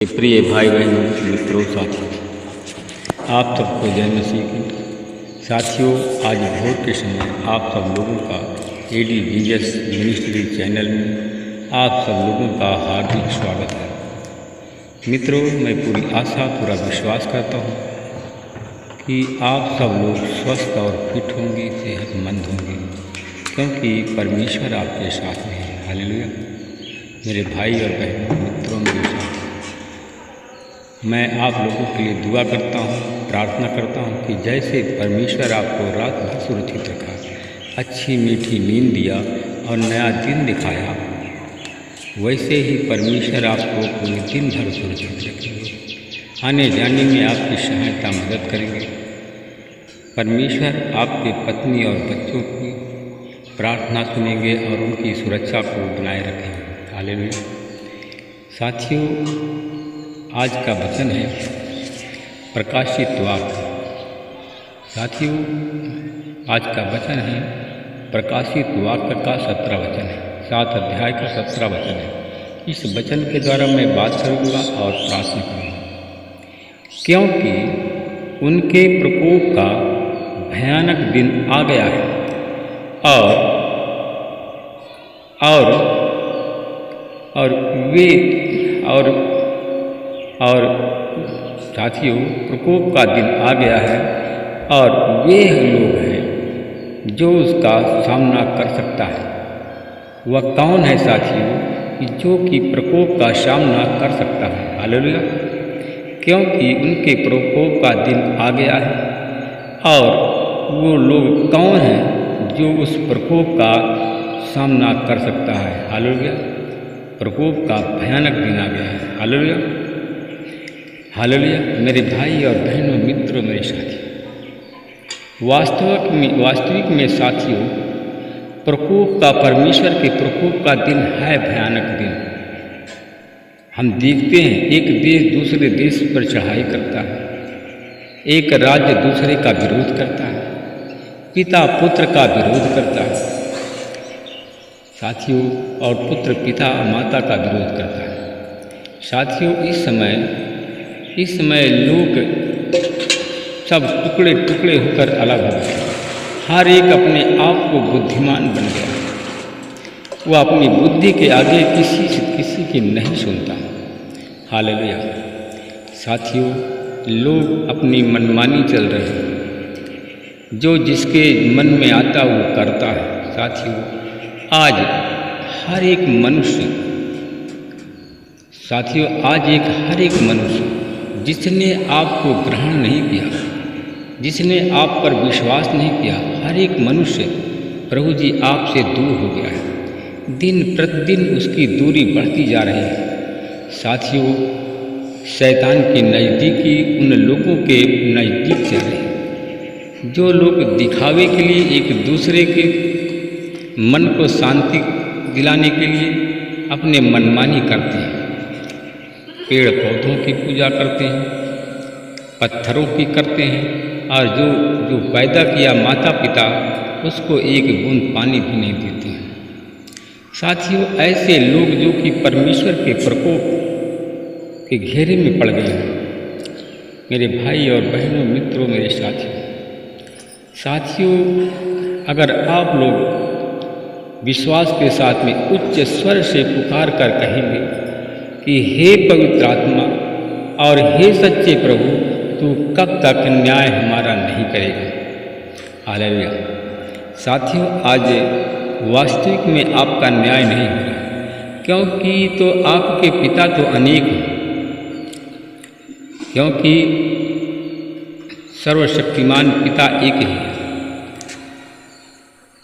प्रिय भाई बहनों, मित्रों, साथियों, आप सबको जय मसीह की। साथियों, आज भोर के समय आप सब लोगों का एडी जीजस मिनिस्ट्री चैनल में आप सब लोगों का हार्दिक स्वागत है। मित्रों, मैं पूरी आशा पूरा विश्वास करता हूँ कि आप सब लोग स्वस्थ और फिट होंगे, सेहतमंद होंगे, क्योंकि परमेश्वर आपके साथ में है। हालेलुया। मेरे भाई और बहनों, मित्रों, मेरे साथ मैं आप लोगों के लिए दुआ करता हूँ, प्रार्थना करता हूँ कि जैसे परमेश्वर आपको रात भर सुरक्षित रखा, अच्छी मीठी नींद दिया और नया दिन दिखाया, वैसे ही परमेश्वर आपको पूरे दिन भर सुरक्षित रखेंगे। आने जाने में आपकी सहायता मदद करेंगे। परमेश्वर आपके पत्नी और बच्चों की प्रार्थना सुनेंगे और उनकी सुरक्षा को बनाए रखेंगे। हालेलुया। साथियों, आज का वचन है प्रकाशित वाक्य। साथियों, आज का वचन है प्रकाशित वाक्य का 17 वचन है, 7 अध्याय का 17 वचन है। इस वचन के द्वारा मैं बात करूँगा और प्रार्थना करूँगा, क्योंकि उनके प्रकोप का भयानक दिन आ गया है और साथियों, प्रकोप का दिन आ गया है और वे लोग हैं जो उसका सामना कर सकता है। वह कौन है साथियों कि जो कि प्रकोप का सामना कर सकता है? हालेलुया। क्योंकि उनके प्रकोप का दिन आ गया है और वो लोग कौन हैं जो उस प्रकोप का सामना कर सकता है? हालेलुया। प्रकोप का भयानक दिन आ गया है। हालेलुया। हालेलुया। मेरे भाई और बहनों, मित्रों, मेरे साथियों, वास्तविक में साथियों, प्रकोप का, परमेश्वर के प्रकोप का दिन है भयानक दिन। हम देखते हैं एक देश दूसरे देश पर चढ़ाई करता है, एक राज्य दूसरे का विरोध करता है, पिता पुत्र का विरोध करता है साथियों, और पुत्र पिता माता का विरोध करता है। साथियों, इस समय लोग सब टुकड़े टुकड़े होकर अलग हो गए। हर एक अपने आप को बुद्धिमान बन गया। वो अपनी बुद्धि के आगे किसी की नहीं सुनता। हालेलुया। साथियों, लोग अपनी मनमानी चल रहे हैं, जो जिसके मन में आता वो करता है। साथियों, आज हर एक मनुष्य जिसने आपको ग्रहण नहीं किया, जिसने आप पर विश्वास नहीं किया, हर एक मनुष्य प्रभु जी आपसे दूर हो गया है। दिन प्रतिदिन उसकी दूरी बढ़ती जा रही है। साथियों, शैतान की नज़दीकी उन लोगों के नज़दीक जा रही है जो लोग दिखावे के लिए, एक दूसरे के मन को शांति दिलाने के लिए अपने मनमानी करते हैं। पेड़ पौधों की पूजा करते हैं, पत्थरों की करते हैं, और जो पैदा किया माता पिता, उसको एक बूंद पानी भी नहीं देते हैं। साथियों, ऐसे लोग जो कि परमेश्वर के प्रकोप के घेरे में पड़ गए हैं। मेरे भाई और बहनों, मित्रों, मेरे साथियों, अगर आप लोग विश्वास के साथ में उच्च स्वर से पुकार कर कहेंगे कि हे पवित्र आत्मा और हे सच्चे प्रभु, तू कब तक न्याय हमारा नहीं करेगा? हालेलुया। साथियों, आज वास्तविक में आपका न्याय नहीं हो रहा, क्योंकि तो आपके पिता तो अनेक हैं, क्योंकि सर्वशक्तिमान पिता एक ही है।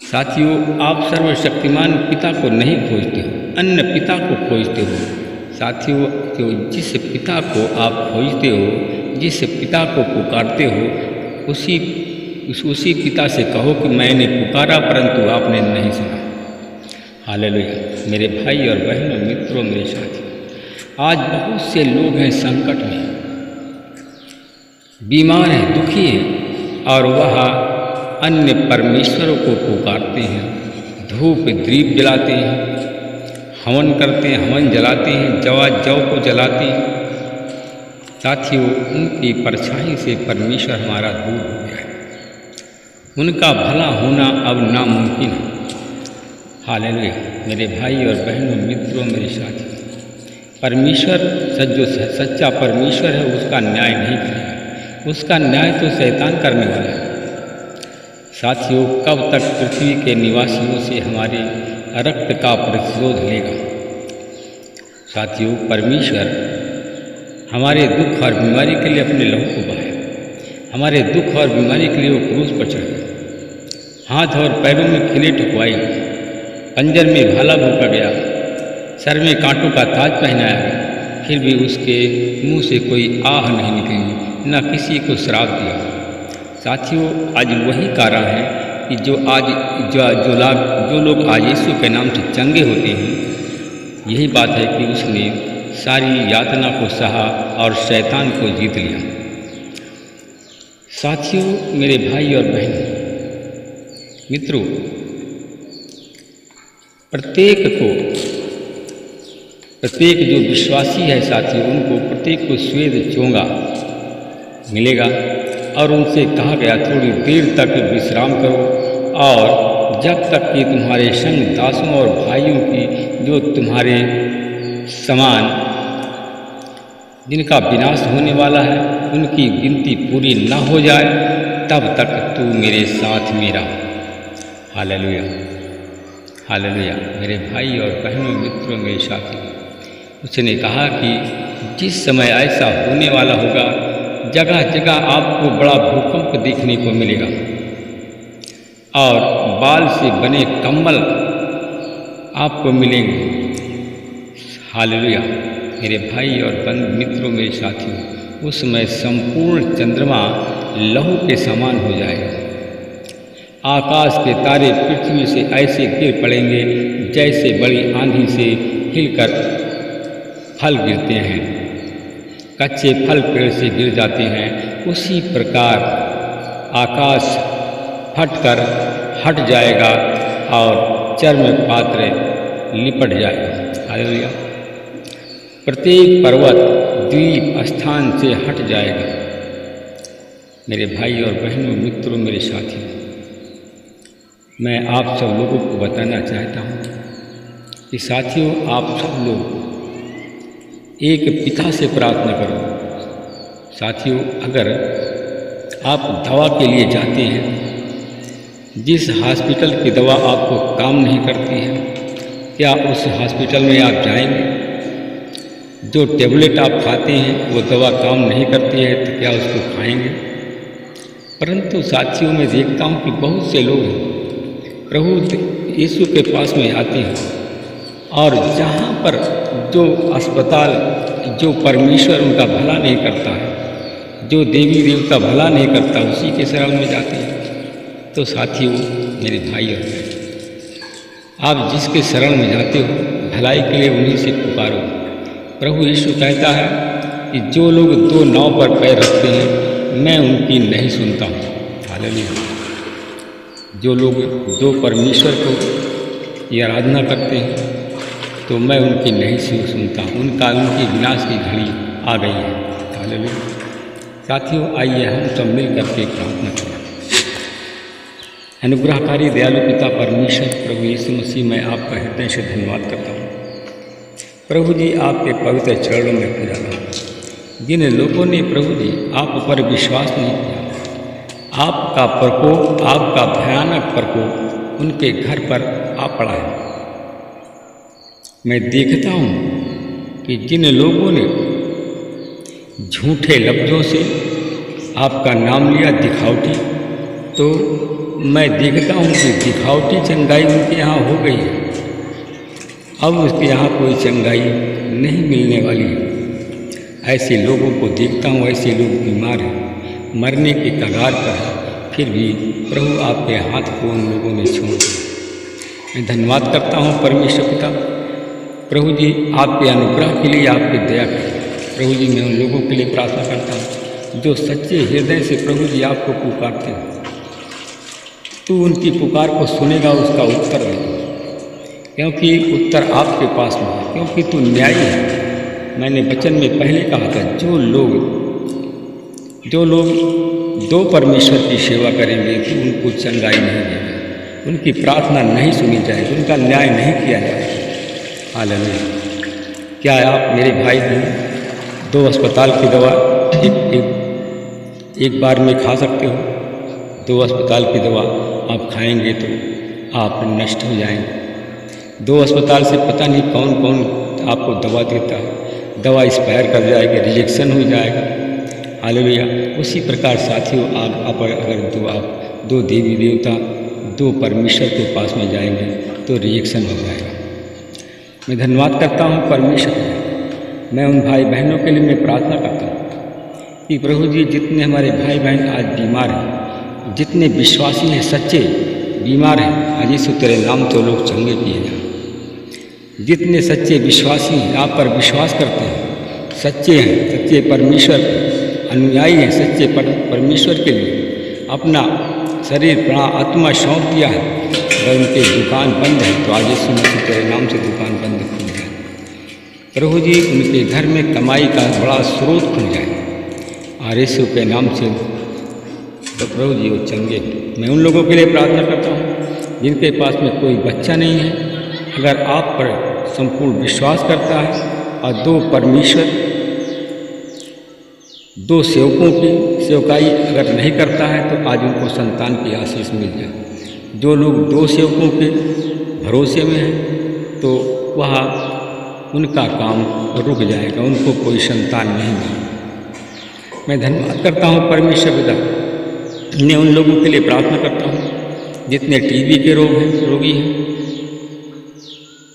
साथियों, आप सर्वशक्तिमान पिता को नहीं खोजते हो, अन्य पिता को खोजते हो। साथियों, जो जिस पिता को आप खोजते हो, जिस पिता को पुकारते हो, उसी पिता से कहो कि मैंने पुकारा परंतु आपने नहीं सुना। हालेलुया। मेरे भाई और बहनों, मित्रों, मेरे साथियों, आज बहुत से लोग हैं संकट में, बीमार हैं, दुखी हैं, और वह अन्य परमेश्वरों को पुकारते हैं, धूप दीप जलाते हैं, हवन करते हैं, हवन जलाते हैं, जौ को जलाते हैं, साथियों, उनकी परछाई से परमेश्वर हमारा दूर हो गया है। उनका भला होना अब नामुमकिन है। हालेलुया। मेरे भाई और बहनों, मित्रों, मेरे साथी, परमेश्वर जो सच्चा परमेश्वर है उसका न्याय नहीं करेगा। उसका न्याय तो शैतान करने वाला है। साथियों, कब तक पृथ्वी के निवासियों से हमारे रक्त का प्रतिशोध लेगा? साथियों, परमेश्वर हमारे दुख और बीमारी के लिए अपने लहू को बहाया। हमारे दुख और बीमारी के लिए वो क्रूस पर चढ़ा, हाथ और पैरों में खिले ठुकवाई, पंजर में भाला भूखा गया, सर में कांटों का ताज पहनाया गया, फिर भी उसके मुंह से कोई आह नहीं निकली, न किसी को श्राप दिया। साथियों, आज वही कारण है कि जो लोग आज यीशु के नाम से चंगे होते हैं, यही बात है कि उसने सारी यातना को सहा और शैतान को जीत लिया। साथियों, मेरे भाई और बहन, मित्रों, प्रत्येक जो विश्वासी है साथियों, उनको प्रत्येक को श्वेत चोंगा मिलेगा और उनसे कहा गया थोड़ी देर तक विश्राम करो, और जब तक कि तुम्हारे संग दासों और भाइयों की जो तुम्हारे समान जिनका विनाश होने वाला है उनकी गिनती पूरी न हो जाए, तब तक तू मेरे साथ मेरा। Hallelujah, hallelujah. मेरे भाई और बहनों, मित्रों, मेरे साथी, उसने कहा कि जिस समय ऐसा होने वाला होगा, जगह जगह आपको बड़ा भूकंप देखने को मिलेगा और बाल से बने कंबल आपको मिलेंगे। हालेलुया। मेरे भाई और मित्रों, मेरे साथियों, उस समय संपूर्ण चंद्रमा लहू के समान हो जाएगा। आकाश के तारे पृथ्वी से ऐसे गिर पड़ेंगे जैसे बड़ी आंधी से हिलकर फल गिरते हैं, कच्चे फल पेड़ से गिर जाते हैं, उसी प्रकार आकाश फटकर हट जाएगा और चर्म पात्र लिपट जाएगा। हालेलुया। प्रत्येक पर्वत द्वीप स्थान से हट जाएगा। मेरे भाई और बहनों, मित्रों, मेरे साथियों, मैं आप सब लोगों को बताना चाहता हूँ कि साथियों, आप सब लोग एक पिता से प्रार्थना करो। साथियों, अगर आप दवा के लिए जाते हैं, जिस हॉस्पिटल की दवा आपको काम नहीं करती है, क्या उस हॉस्पिटल में आप जाएंगे? जो टेबलेट आप खाते हैं वो दवा काम नहीं करती है, तो क्या उसको खाएंगे? परंतु साथियों, मैं देखता हूँ कि बहुत से लोग प्रभु यीशु के पास में आते हैं और जहाँ पर जो अस्पताल, जो परमेश्वर उनका भला नहीं करता है, जो देवी देवता भला नहीं करता, उसी के शरण में जाते हैं। तो साथियों, मेरे भाई और बहन, आप जिसके शरण में जाते हो, भलाई के लिए उन्हीं से पुकारो। प्रभु यीशु कहता है कि जो लोग दो नाव पर पैर रखते हैं, मैं उनकी नहीं सुनता हूँ। हालेलुया। जो लोग दो परमेश्वर को की आराधना करते हैं, तो मैं उनकी नहीं सुनता। उनकी विनाश की घड़ी आ गई है। हालेलुया। साथियों, आइए हम सब मिल करके प्रार्थना करें। अनुग्रहकारी दयालु पिता परमेश्वर प्रभु यीशु मसीह, मैं आपका हृदय से धन्यवाद करता हूँ। प्रभु जी, आपके पवित्र चरणों में पुजाता हूँ। जिन लोगों ने प्रभु जी आप पर विश्वास नहीं किया, आपका प्रकोप, आपका भयानक प्रकोप उनके घर पर आ पड़ा है। मैं देखता हूँ कि जिन लोगों ने झूठे लफ्ज़ों से आपका नाम लिया दिखावटी, तो मैं देखता हूँ कि दिखावटी चंगाई उनके यहाँ हो गई है। अब उसके यहाँ कोई चंगाई नहीं मिलने वाली है। ऐसे लोगों को देखता हूँ, ऐसे लोग बीमार हैं, मरने के कगार पर है, फिर भी प्रभु आपके हाथ को उन लोगों ने छोड़ दिया। मैं धन्यवाद करता हूँ परमेश्वर पिता, प्रभु जी आपके अनुग्रह के लिए, आपके दया के लिए। प्रभु जी, मैं उन लोगों के लिए प्रार्थना करता हूँ जो सच्चे हृदय से प्रभु जी आपको पुकारते हैं। तू उनकी पुकार को सुनेगा, उसका उत्तर देगा, क्योंकि उत्तर आपके पास में है, क्योंकि तू न्यायी है। मैंने वचन में पहले कहा था, जो लोग दो परमेश्वर की सेवा करेंगे तो उनको चंगाई नहीं देगी, उनकी प्रार्थना नहीं सुनी जाएगी, उनका न्याय नहीं किया जाएगा। हालेलुया। क्या आप मेरे भाई बहन 2 अस्पताल की दवा एक बार में खा सकते हो? 2 अस्पताल की दवा आप खाएंगे तो आप नष्ट हो जाएंगे। 2 अस्पताल से पता नहीं कौन कौन आपको दवा देता है, दवा एक्सपायर कर जाएगी, रिजेक्शन हो जाएगा। हालेलुया। उसी प्रकार साथियों, आप अगर 2 देवी देवता 2 परमेश्वर के पास में जाएंगे तो रिजेक्शन हो जाएगा। मैं धन्यवाद करता हूँ परमेश्वर का। मैं उन भाई बहनों के लिए मैं प्रार्थना करता हूँ कि प्रभु जी, जितने हमारे भाई बहन आज बीमार हैं, जितने विश्वासी हैं सच्चे बीमार हैं, आज यीशु तेरे नाम तो लोग चंगे किए जाए। जितने सच्चे विश्वासी हैं, आप पर विश्वास करते हैं, सच्चे हैं, सच्चे परमेश्वर अनुयायी हैं, सच्चे परमेश्वर के लिए अपना शरीर प्राण आत्मा सौंप दिया है, अगर उनकी दुकान बंद है तो आज यीशु मसीह तेरे नाम से दुकान बंद खुल जाए। प्रभु जी, उनके घर में कमाई का बड़ा स्रोत खुल जाए और यीशु के नाम से तो प्रभु जी वो चंगे। मैं उन लोगों के लिए प्रार्थना करता हूँ जिनके पास में कोई बच्चा नहीं है, अगर आप पर संपूर्ण विश्वास करता है और 2 परमेश्वर 2 सेवकों की सेवकाई अगर नहीं करता है तो आज उनको संतान की आशीष मिल जाए। जो लोग 2 सेवकों के भरोसे में हैं तो वह उनका काम रुक जाएगा, उनको कोई संतान नहीं मिलेगा। मैं धन्यवाद करता हूँ परमेश्वर पिता, मैं उन लोगों के लिए प्रार्थना करता हूँ जितने टीबी के रोगी हैं,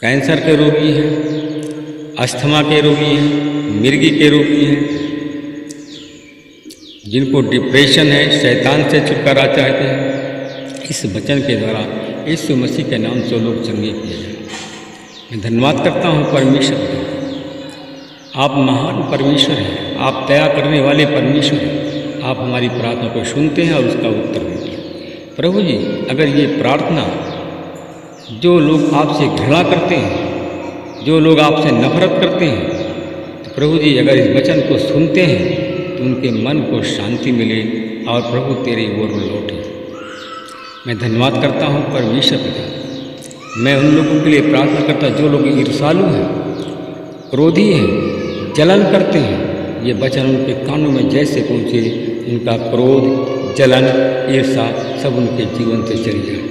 कैंसर के रोगी हैं, अस्थमा के रोगी हैं, मिर्गी के रोगी हैं, जिनको डिप्रेशन है, शैतान से छुटकारा चाहते हैं, इस वचन के द्वारा यीशु मसीह के नाम से लोग चंगे किए जाए। मैं धन्यवाद करता हूँ परमेश्वर, आप महान परमेश्वर हैं, आप दया करने वाले परमेश्वर हैं। आप हमारी प्रार्थना को सुनते हैं और उसका उत्तर देते हैं। प्रभु जी, अगर ये प्रार्थना जो लोग आपसे घृणा करते हैं, जो लोग आपसे नफरत करते हैं, तो प्रभु जी अगर इस वचन को सुनते हैं तो उनके मन को शांति मिले और प्रभु तेरी ओर लौटे। मैं धन्यवाद करता हूँ परमेश्वर पिता। मैं उन लोगों के लिए प्रार्थना करता जो लोग ईर्ष्यालु हैं, क्रोधी हैं, जलन करते हैं, ये वचन उनके कानों में जैसे पहुँचे, उनका क्रोध, जलन, ईर्ष्या सब उनके जीवन से चली जाए।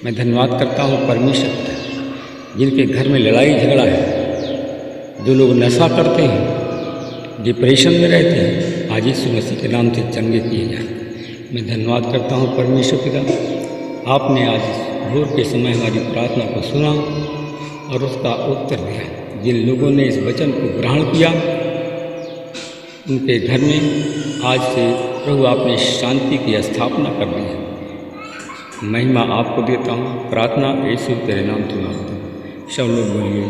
मैं धन्यवाद करता हूँ परमेश्वर पिता, जिनके घर में लड़ाई झगड़ा है, जो लोग नशा करते हैं, डिप्रेशन में रहते हैं, आज यीशु मसीह के नाम से चंगे किए जाए। मैं धन्यवाद करता हूँ परमेश्वर पिता, आपने आज भोर के समय हमारी प्रार्थना को सुना और उसका उत्तर दिया। जिन लोगों ने इस वचन को ग्रहण किया, उनके घर में आज से प्रभु आपने शांति की स्थापना कर दी है। महिमा आपको देता हूँ, प्रार्थना यीशु तेरे नाम से मांगता हूँ। सब लोग बोलिए।